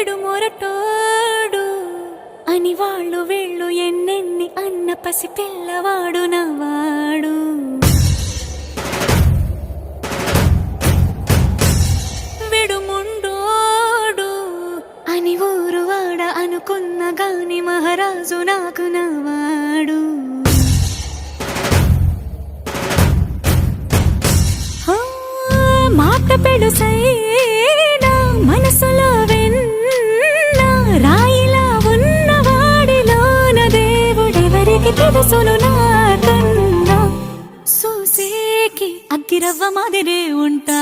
విడు మొరటోడు అని వాళ్ళు వీళ్ళు ఎన్నెన్ని అన్న పసి పిల్లవాడు నవ్వాడు. విడు ముండోడు అని ఊరు వాడ అనుకున్న గాని మహారాజు నాకు నవ్వాడు. మాట పెడుసైనా మనసులో వెన్న రాయిలా ఉన్నవాడిలోన దేవుడెవరికి తెలుసును నాకన్నా. సూసేకి అగ్గిరవ్వ మాదిరే ఉంటా